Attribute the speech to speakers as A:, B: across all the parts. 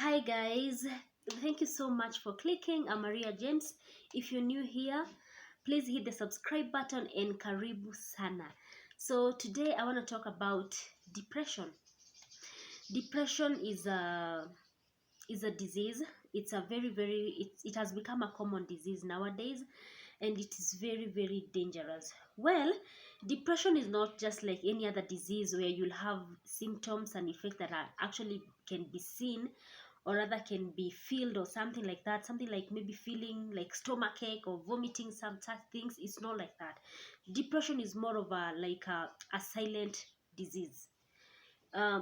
A: Hi guys, thank you so much for clicking. I'm Maria James. If you're new here, please hit the subscribe button and karibu sana. So today I want to talk about depression. Depression is a disease. It's a it has become a common disease nowadays, and it is very dangerous. Well, depression is not just like any other disease where you'll have symptoms and effects that are actually can be seen or rather can be felt or something like that, something like maybe feeling like stomachache or vomiting, some such things. It's not like that. Depression is more of a silent disease.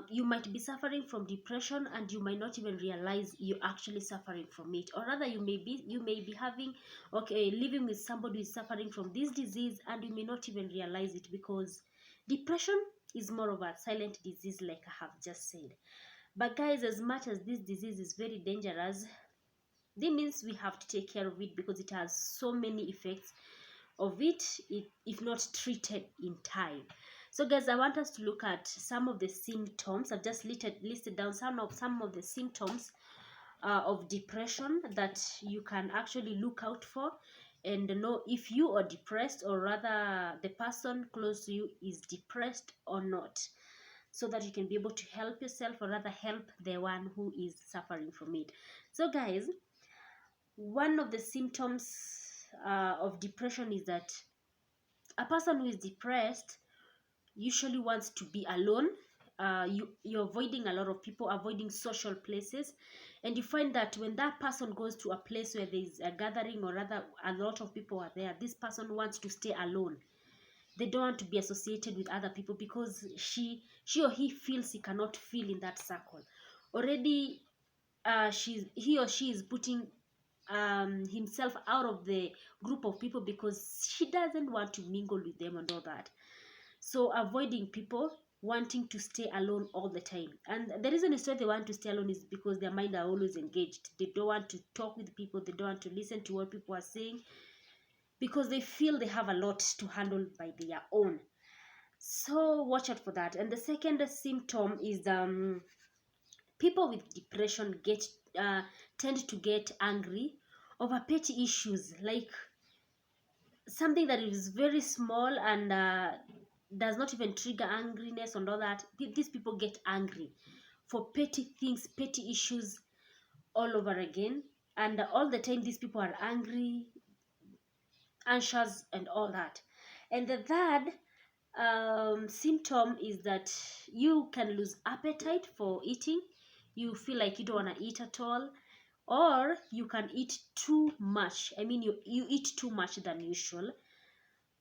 A: You might be suffering from depression and you might not even realize you're actually suffering from it, or rather you may be having living with somebody who is suffering from this disease and you may not even realize it, because depression is more of a silent disease, like I have just said. But guys, as much as this disease is very dangerous, this means we have to take care of it, because it has so many effects of it if not treated in time. So guys, I want us to look at some of the symptoms. I've just listed down some of the symptoms of depression that you can actually look out for and know if you are depressed, or rather the person close to you is depressed or not, so that you can be able to help yourself, or rather help the one who is suffering from it. So guys, one of the symptoms of depression is that a person who is depressed usually wants to be alone. You're avoiding a lot of people, avoiding social places, and you find that when that person goes to a place where there is a gathering, or rather a lot of people are there, this person wants to stay alone. They don't want to be associated with other people, because she or he feels he cannot feel in that circle already. He or she is putting himself out of the group of people, because she doesn't want to mingle with them and all that. So avoiding people, wanting to stay alone all the time. And the reason is why they want to stay alone is because their mind are always engaged. They don't want to talk with people, they don't want to listen to what people are saying, because they feel they have a lot to handle by their own. So watch out for that. And the second symptom is people with depression tend to get angry over petty issues, like something that is very small and does not even trigger angriness and all that. These people get angry for petty things, petty issues, all over again, and all the time these people are angry, anxious and all that. And the third symptom is that you can lose appetite for eating. You feel like you don't want to eat at all, or you can eat too much. I mean, you eat too much than usual.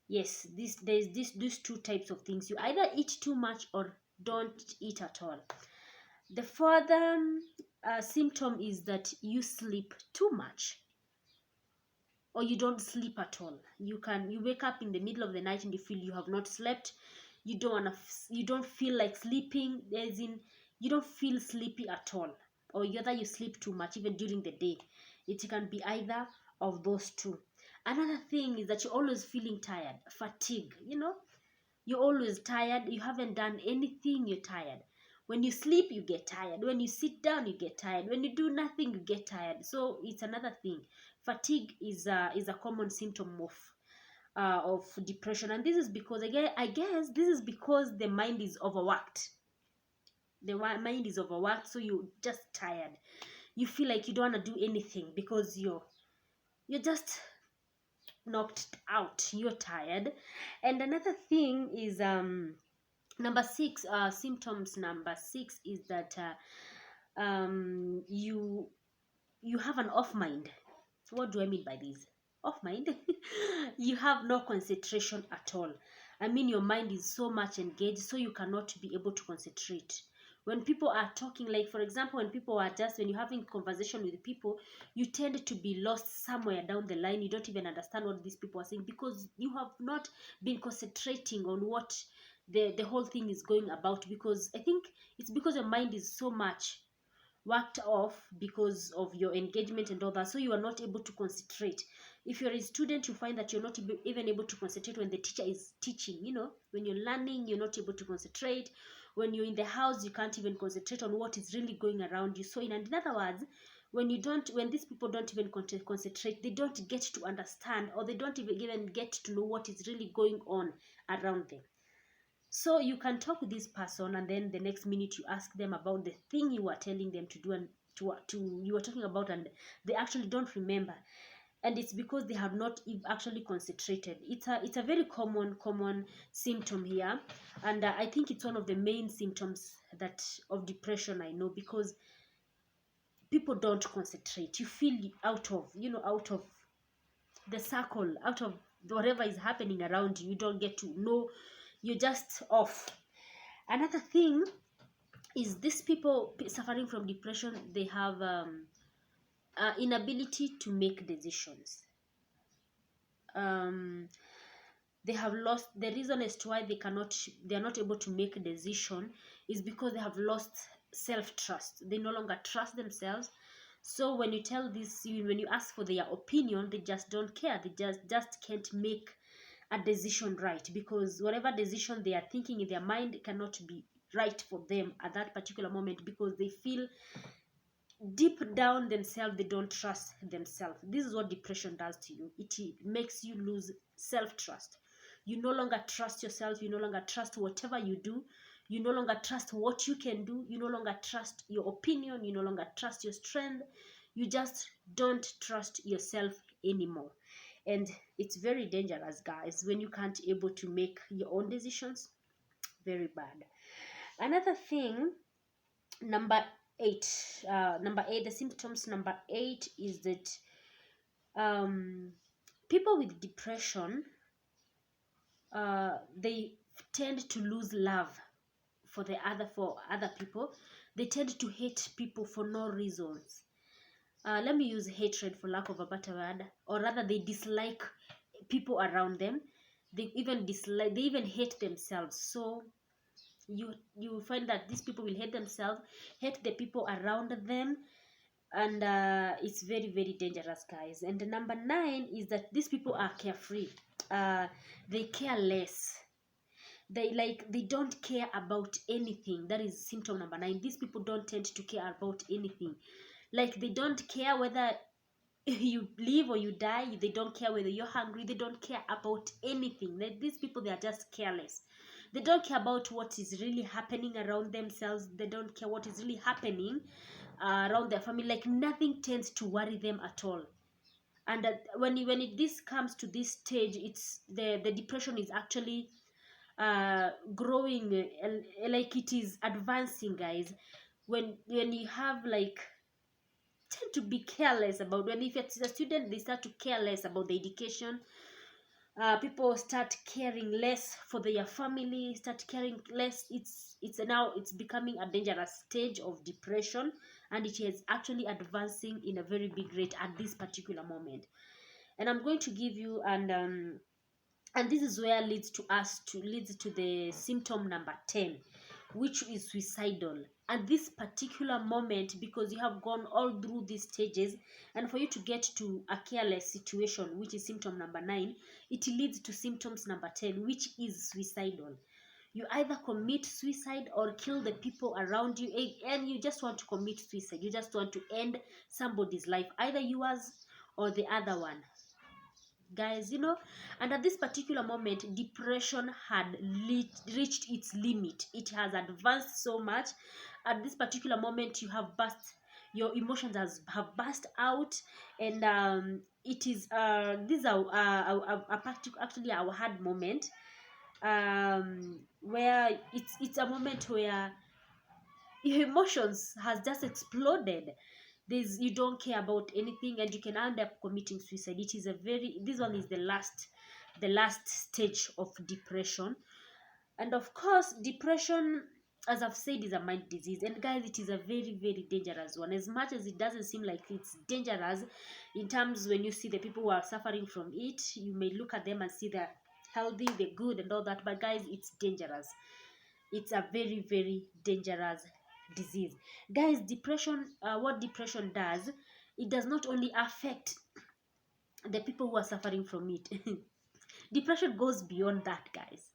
A: Yes, there's these two types of things. You either eat too much or don't eat at all. The further symptom is that you sleep too much, or you don't sleep at all. You wake up in the middle of the night and you feel you have not slept. You don't feel like sleeping, as in you don't feel sleepy at all, or either you sleep too much even during the day. It can be either of those two. Another thing is that you're always feeling tired, fatigue. You're always tired. You haven't done anything, you're tired. When you sleep, you get tired. When you sit down, you get tired. When you do nothing, you get tired. So it's another thing. Fatigue is a common symptom of depression, and this is because, again, I guess this is because the mind is overworked. The mind is overworked, so you're just tired. You feel like you don't want to do anything because you're just knocked out. You're tired. And another thing is number six. Symptoms number six is that you have an off mind. What do I mean by this? Off mind. You have no concentration at all. I mean, your mind is so much engaged, so you cannot be able to concentrate. When people are talking, like for example, when you're having conversation with people, you tend to be lost somewhere down the line. You don't even understand what these people are saying, because you have not been concentrating on what the whole thing is going about. Because I think it's because your mind is so much worked off because of your engagement and all that, so you are not able to concentrate. If you're a student, you find that you're not even able to concentrate when the teacher is teaching. When you're learning, you're not able to concentrate. when you're in the house, you can't even concentrate on what is really going around you. So in other words, when these people don't even concentrate, they don't get to understand, or they don't even get to know what is really going on around them. So you can talk with this person, and then the next minute you ask them about the thing you were telling them to do, and to you were talking about, and they actually don't remember. And it's because they have not actually concentrated. It's a very common symptom here, and I think it's one of the main symptoms that of depression, I know, because people don't concentrate. You feel out of the circle, out of whatever is happening around you. You don't get to know, you're just off. Another thing is, these people suffering from depression, they have inability to make decisions. They have lost, the reason as to why they are not able to make a decision is because they have lost self-trust. They no longer trust themselves. So when you tell this, when you ask for their opinion, they just don't care. They just can't make a decision right, because whatever decision they are thinking in their mind cannot be right for them at that particular moment, because they feel deep down themselves they don't trust themselves. This is what depression does to you. It makes you lose self-trust. You no longer trust yourself. You no longer trust whatever you do. You no longer trust what you can do. You no longer trust your opinion. You no longer trust your strength. You just don't trust yourself anymore. And it's very dangerous, guys, when you can't able to make your own decisions. Very bad. Another thing, number 8, the symptoms number 8 is that people with depression, they tend to lose love for other people. They tend to hate people for no reasons. Let me use hatred for lack of a better word, or rather they dislike people around them. They even hate themselves. So you find that these people will hate themselves, hate the people around them, and it's very, very dangerous, guys. And the number 9 is that these people are carefree. They care less. They don't care about anything. That is symptom number 9. These people don't tend to care about anything. Like, they don't care whether you live or you die. They don't care whether you're hungry. They don't care about anything. Like, these people, they are just careless. They don't care about what is really happening around themselves. They don't care what is really happening around their family. Like, nothing tends to worry them at all. And this comes to this stage, it's the depression is actually growing, like it is advancing, guys. When you have, like, tend to be careless about, when if it's a student, they start to care less about the education. People start caring less for their family, start caring less. It's becoming a dangerous stage of depression, and it is actually advancing in a very big rate at this particular moment. And I'm going to give you, and this is where leads to the symptom number 10, which is suicidal. At this particular moment, because you have gone all through these stages, and for you to get to a careless situation, which is symptom number 9, it leads to symptoms number 10, which is suicidal. You either commit suicide or kill the people around you, and you just want to commit suicide. You just want to end somebody's life, either yours or the other one, guys. And at this particular moment, depression had reached its limit. It has advanced so much. At this particular moment, your emotions have burst out, and it is this is actually our hard moment, where it's a moment where your emotions has just exploded. You don't care about anything, and you can end up committing suicide. This one is the last stage of depression. And of course, depression, as I've said, is a mind disease. And guys, it is a very, very dangerous one. As much as it doesn't seem like it's dangerous, in terms when you see the people who are suffering from it, you may look at them and see they're healthy, they're good and all that. But guys, it's dangerous. It's a very, very dangerous disease, guys. What depression does, it does not only affect the people who are suffering from it. Depression goes beyond that, guys.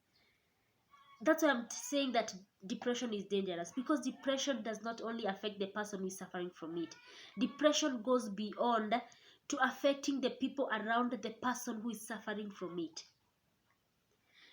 A: That's why I'm saying that depression is dangerous, because depression does not only affect the person who is suffering from it. Depression goes beyond to affecting the people around the person who is suffering from it.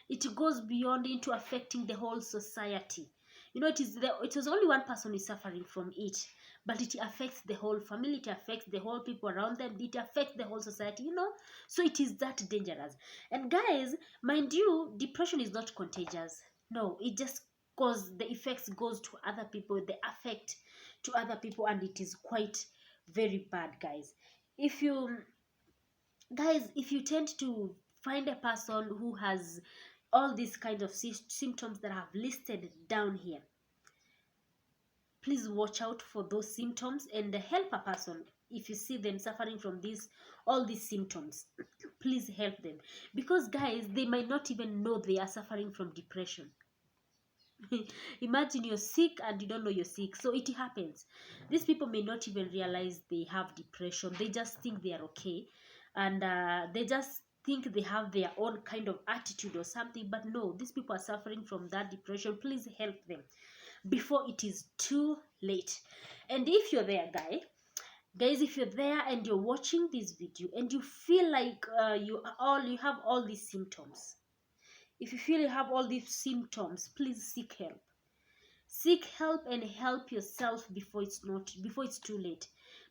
A: It goes beyond into affecting the whole society. You know, it was only one person who is suffering from it, but it affects the whole family, it affects the whole people around them, it affects the whole society, you know. So it is that dangerous. And guys, mind you, depression is not contagious. No, it just goes, the effects goes to other people, the affect to other people, and it is quite very bad, guys. If you if you tend to find a person who has all these kinds of symptoms that I have listed down here, please watch out for those symptoms and help a person. If you see them suffering from all these symptoms, please help them, because guys, they might not even know they are suffering from depression. Imagine you're sick and you don't know you're sick. So it happens. These people may not even realize they have depression. They just think they are okay, and they just think they have their own kind of attitude or something. But no, these people are suffering from that depression. Please help them before it is too late. And if you're there, guys, if you're there and you're watching this video and you feel like you have all these symptoms, if you feel you have all these symptoms, please seek help. Seek help and help yourself before it's too late.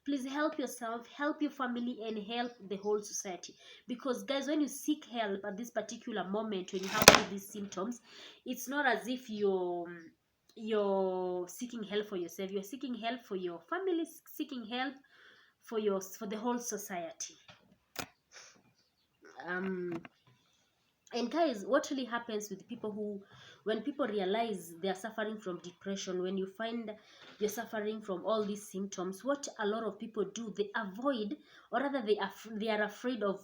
A: Please help yourself, help your family, and help the whole society. Because guys, when you seek help at this particular moment, when you have all these symptoms, it's not as if you're seeking help for yourself. You're seeking help for your family, seeking help for the whole society. And guys, what really happens with people when people realize they are suffering from depression, when you find you're suffering from all these symptoms, what a lot of people do, they avoid, or rather they are afraid of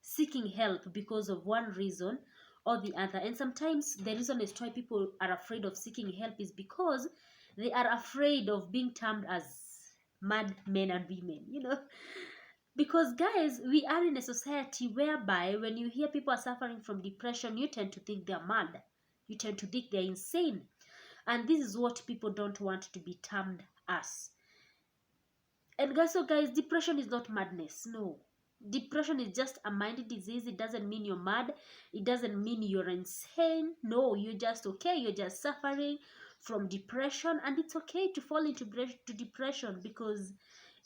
A: seeking help because of one reason or the other. And sometimes the reason as to why people are afraid of seeking help is because they are afraid of being termed as mad men and women, you know. Because guys, we are in a society whereby when you hear people are suffering from depression, you tend to think they're mad. You tend to think they're insane. And this is what people don't want to be termed as. And guys, so guys, depression is not madness. No. Depression is just a mind disease. It doesn't mean you're mad. It doesn't mean you're insane. No, you're just okay. You're just suffering from depression. And it's okay to fall into depression, because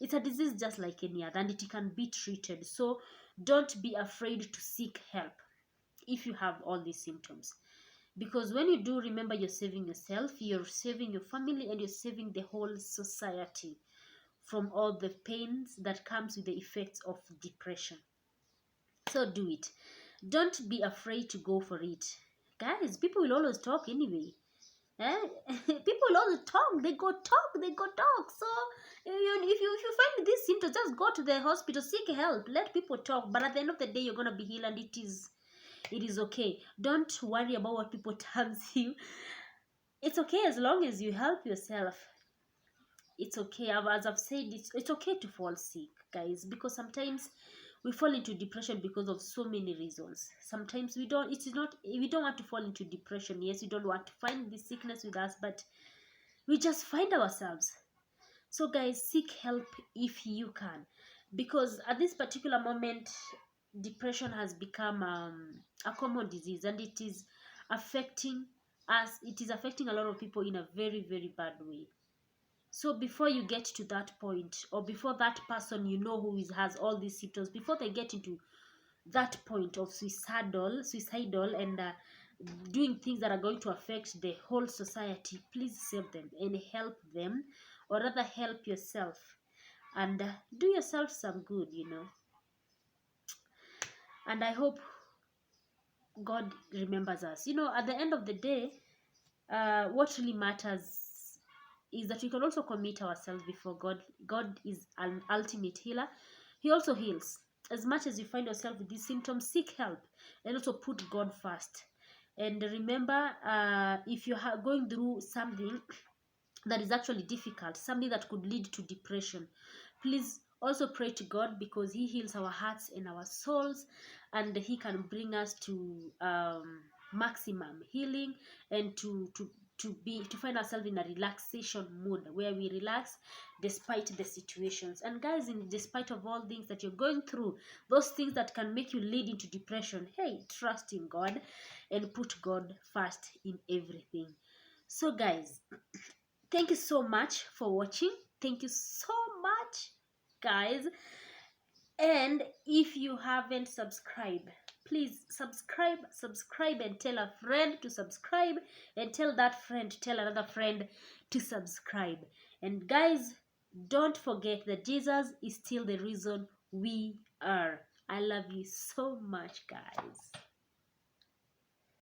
A: it's a disease just like any other, and it can be treated. So don't be afraid to seek help if you have all these symptoms. Because when you do, remember, you're saving yourself, you're saving your family, and you're saving the whole society from all the pains that comes with the effects of depression. So do it. Don't be afraid to go for it. Guys, people will always talk anyway. People always talk. They go talk. So if you find these symptoms, just go to the hospital, seek help, let people talk. But at the end of the day, you're gonna be healed, and it is okay. Don't worry about what people tells you. It's okay as long as you help yourself. It's okay. As I've said, it's okay to fall sick, guys, because sometimes we fall into depression because of so many reasons. Sometimes we don't want to fall into depression. Yes, we don't want to find this sickness with us, but we just find ourselves. So guys, seek help if you can, because at this particular moment, depression has become a common disease, and it is affecting us. It is affecting a lot of people in a very, very bad way. So before you get to that point, or before that person who has all these symptoms, before they get into that point of suicidal and doing things that are going to affect the whole society, please save them and help them, or rather help yourself, and do yourself some good, and I hope God remembers us. At the end of the day, what really matters is that we can also commit ourselves before God. God is an ultimate healer. He also heals. As much as you find yourself with these symptoms, seek help and also put God first. And remember, if you're going through something that is actually difficult, something that could lead to depression, please also pray to God, because He heals our hearts and our souls, and He can bring us to maximum healing, and to find ourselves in a relaxation mood where we relax despite the situations. And guys, in despite of all things that you're going through, those things that can make you lead into depression, hey, trust in God and put God first in everything. So guys, thank you so much for watching. Thank you so much, guys. And if you haven't subscribed, please subscribe and tell a friend to subscribe, and tell that friend to tell another friend to subscribe. And guys, don't forget that Jesus is still the reason we are. I love you so much, guys.